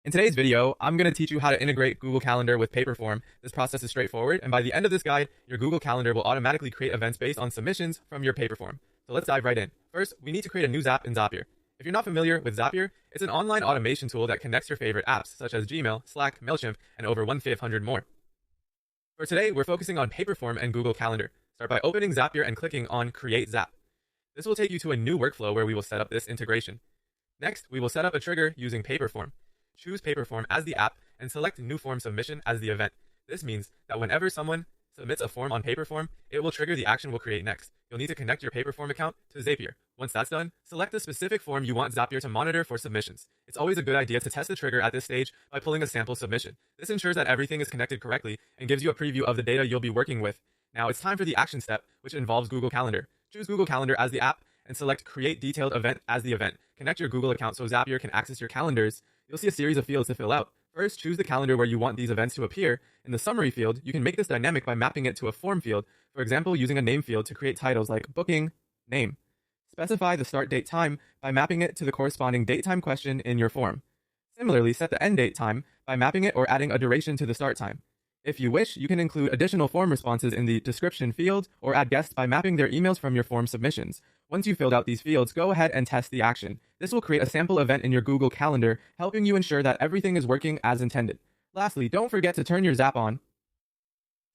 In today's video, I'm going to teach you how to integrate Google Calendar with Paperform. This process is straightforward, and by the end of this guide, your Google Calendar will automatically create events based on submissions from your Paperform. So let's dive right in. First, we need to create a new Zap in Zapier. If you're not familiar with Zapier, it's an online automation tool that connects your favorite apps, such as Gmail, Slack, MailChimp, and over 1,500 more. For today, we're focusing on Paperform and Google Calendar. Start by opening Zapier and clicking on Create Zap. This will take you to a new workflow where we will set up this integration. Next, we will set up a trigger using Paperform. Choose Paperform as the app and select New Form Submission as the event. This means that whenever someone submits a form on Paperform, it will trigger the action we'll create next. You'll need to connect your Paperform account to Zapier. Once that's done, select the specific form you want Zapier to monitor for submissions. It's always a good idea to test the trigger at this stage by pulling a sample submission. This ensures that everything is connected correctly and gives you a preview of the data you'll be working with. Now it's time for the action step, which involves Google Calendar. Choose Google Calendar as the app and select Create Detailed Event as the event. Connect your Google account so Zapier can access your calendars. You'll see a series of fields to fill out. First, choose the calendar where you want these events to appear. In the summary field, you can make this dynamic by mapping it to a form field, for example, using a name field to create titles like booking, name. Specify the start date time by mapping it to the corresponding date time question in your form. Similarly, set the end date time by mapping it or adding a duration to the start time. If you wish, you can include additional form responses in the description field or add guests by mapping their emails from your form submissions. Once you've filled out these fields, go ahead and test the action. This will create a sample event in your Google Calendar, helping you ensure that everything is working as intended. Lastly, don't forget to turn your Zap on.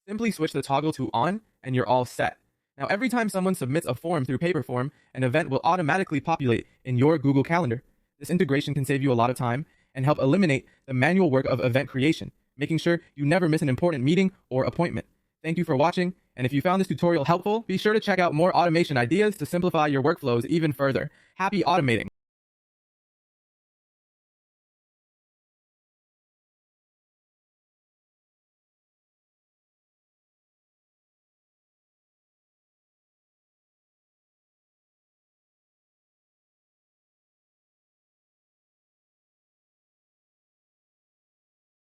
Simply switch the toggle to on, and you're all set. Now, every time someone submits a form through Paperform, an event will automatically populate in your Google Calendar. This integration can save you a lot of time and help eliminate the manual work of event creation, making sure you never miss an important meeting or appointment. Thank you for watching, and if you found this tutorial helpful, be sure to check out more automation ideas to simplify your workflows even further. Happy automating!